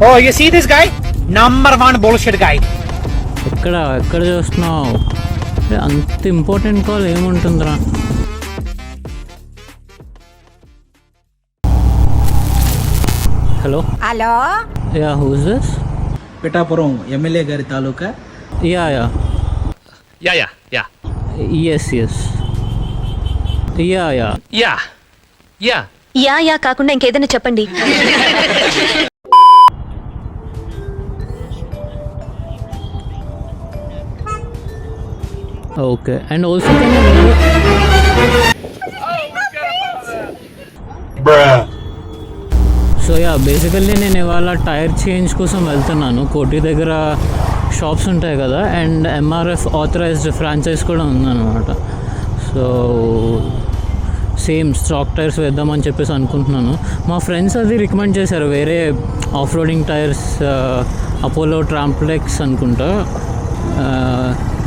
Oh, you see this guy? Number one bullshit guy. ఎక్కడ చూస్తున్నావు? అంత ఇంపార్టెంట్ కాల్ ఏముంటుందిరా? Hello hello ya who's this? Pithapuram MLA గారి తాలూకా. Ya Yeah. Yes ya ya కాకుండా ఇంకేదైనా చెప్పండి. Okay and also so ya basically నేను ఇవాళ టైర్ చేంజ్ కోసం వెళ్తున్నాను. కోటి దగ్గర షాప్స్ ఉంటాయి కదా, అండ్ ఎంఆర్ఎఫ్ ఆథరైజ్డ్ ఫ్రాంచైజ్ కూడా ఉందన్నమాట. సో సేమ్ స్టాక్ టైర్స్ వేద్దామని చెప్పేసి అనుకుంటున్నాను. మా ఫ్రెండ్స్ అది రికమెండ్ చేశారు, వేరే ఆఫ్ రోడింగ్ టైర్స్, అపోలో ట్రాంప్లెక్స్ అనుకుంటా.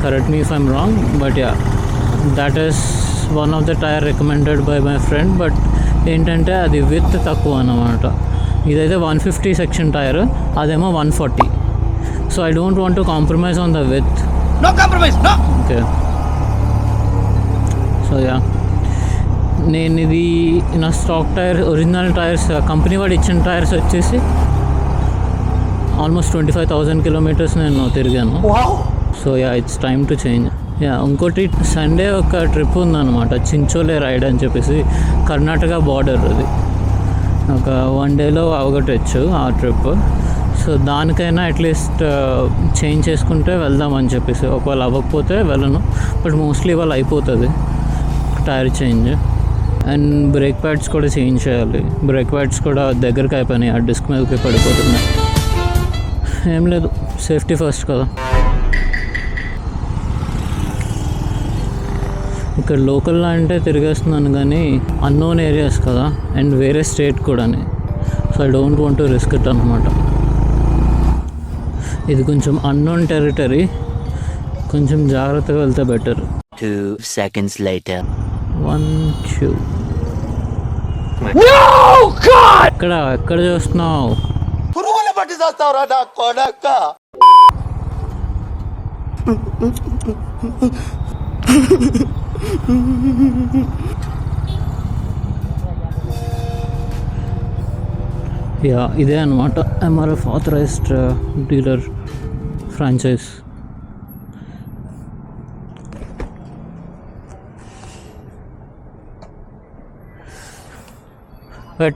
Correct me if I'm wrong, but ya that is one of the tyre recommended by my friend. But ఏంటంటే అది విత్ తక్కువ అన్నమాట. ఇదైతే 150 సెక్షన్ టైర్, అదేమో 140. So I don't want to compromise on the width. No compromise, no. Okay so ya నేను ఇది నా stock tyre original tyres company వాడు ఇచ్చిన టైర్స్ వచ్చేసి ఆల్మోస్ట్ 25,000 కిలోమీటర్స్ నేను తిరిగాను. So ya it's time to change. Ya ఇంకోటి సండే ఒక ట్రిప్ ఉందన్నమాట, చించోలే రైడ్ అని చెప్పేసి, కర్ణాటక బార్డర్. అది ఒక 1 డేలో అవగొట్టచ్చు ఆ ట్రిప్. సో దానికైనా అట్లీస్ట్ చేంజ్ చేసుకుంటే వెళ్దామని చెప్పేసి. ఒకవేళ అవ్వకపోతే వెళ్ళను, బట్ మోస్ట్లీ వాళ్ళు అయిపోతుంది tyre change. And brake pads కూడా చేంజ్ చేయాలి. బ్రేక్ ప్యాడ్స్ కూడా దగ్గరికి అయిపోయినాయి, ఆ డిస్క్ మీదకి పడిపోతున్నాయి. ఏం లేదు, సేఫ్టీ ఫస్ట్ కదా. ఇక్కడ లోకల్లో అంటే తిరిగేస్తున్నాను, కానీ అన్నోన్ ఏరియాస్ కదా, అండ్ వేరే స్టేట్ కూడా. So I don't want to risk it అనమాట. ఇది కొంచెం అన్నోన్ టెరిటరీ, కొంచెం జాగ్రత్తగా వెళ్తే better. 2 seconds later. 1 2 No, God! ఎక్కడ చూస్తున్నావు? పురుగులు పట్టి చేస్తావురా నా కొడక. యా ఇదే అనమాట MRF authorised dealer franchise.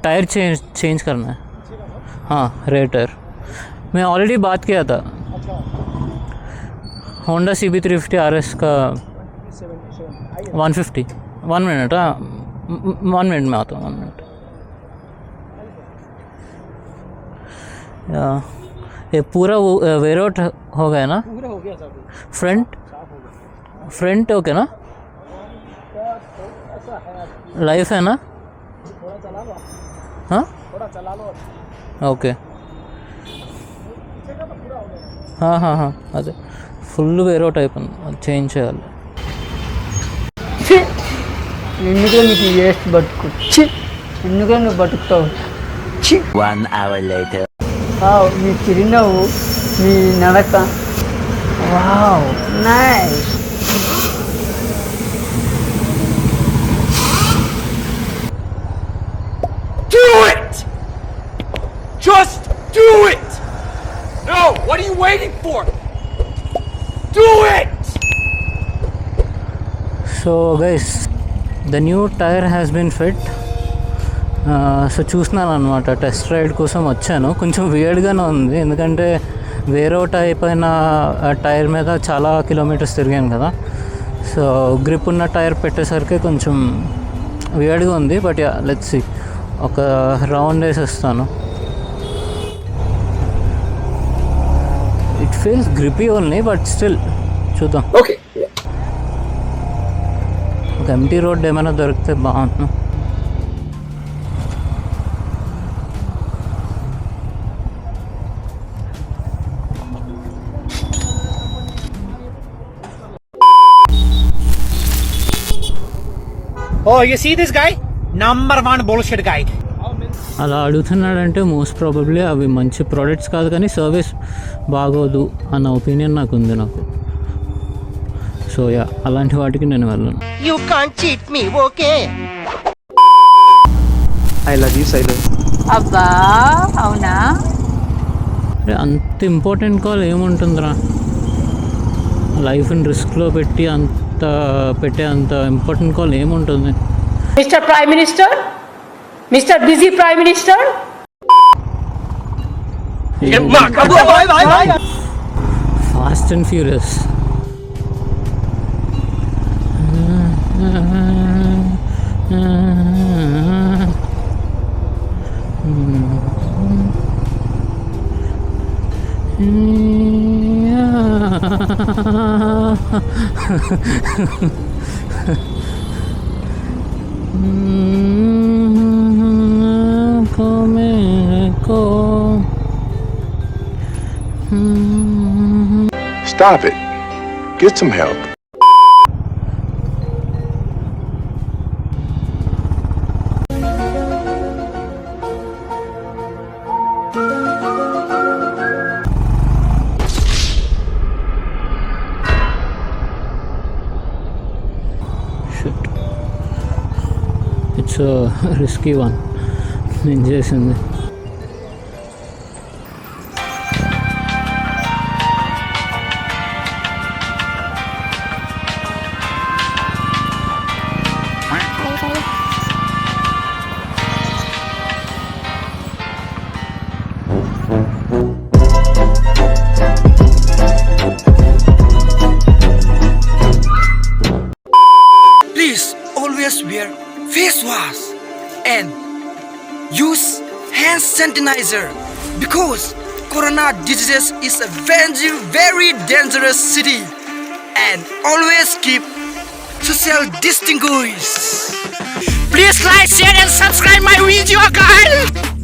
Tyre change करना है. हाँ रेयर टायर मैं ऑलरेडी बात किया था. होंडा CB350 RS का 150. 1 मिनट. हाँ 1 मिनट में आता हूँ. 1 मिनट. ये पूरा वेयर आउट हो गया ना? पूरा हो गया सब. फ्रंट ओके ना? लाइफ है ना? हाँ ఓకే. అదే ఫుల్ వేరౌట్ అయిపోయింది, అది చేంజ్ చేయాలి. ఎందుకే నీకు వేస్ట్ బతుకు, ఎందుకే నువ్వు బతుకుతావు. 1 hour later. నీ చిరునవ్వు, నీ నడక, wow nice. Do it! Just do it! No, what are you waiting for? Do it! So guys the new tyre has been fit. So చూస్తున్నాను అనమాట, టెస్ట్ రైడ్ కోసం వచ్చాను. కొంచెం వియర్డ్గానే ఉంది, ఎందుకంటే వేరౌట్ అయిపోయిన టైర్ మీద చాలా కిలోమీటర్స్ తిరిగాను కదా. సో గ్రిప్ ఉన్న టైర్ పెట్టేసరికి కొంచెం వియర్డ్గా ఉంది. బట్ యా లెట్స్ సీ, ఒక రౌండ్ వేసేస్తాను. It feels grippy only, but still చూద్దాం. ఓకే, ఒక ఎంటీ రోడ్ ఏమైనా దొరికితే బాగుంటుంది. Oh, you see this guy? Number one bullshit guy. అలా అడుగుతున్నాడంటే మోస్ట్ ప్రాబబ్లీ అవి మంచి ప్రోడక్ట్స్ కాదు, కానీ సర్వీస్ బాగోదు అన్న ఒపీనియన్ నాకు ఉంది నాకు. సో యా, అలాంటి వాటికి నేను వెళ్ళను. You can't cheat me, okay? I love you, Sailu. అబ్బా అవునా? అరే అంత ఇంపార్టెంట్ కాల్ ఏముంటుందిరా, లైఫ్ని రిస్క్లో పెట్టి పెట్టే అంత ఇంపార్టెంట్ కాల్ ఏముంటుంది? Mister prime minister, mister busy prime minister. Fast and furious. Stop it. Get some help. It's risky one నేను చేసింది. Please always wear face wash and use hand sanitizer because corona disease is a very dangerous city, and always keep social distinguish. Please like, share and subscribe my video guys.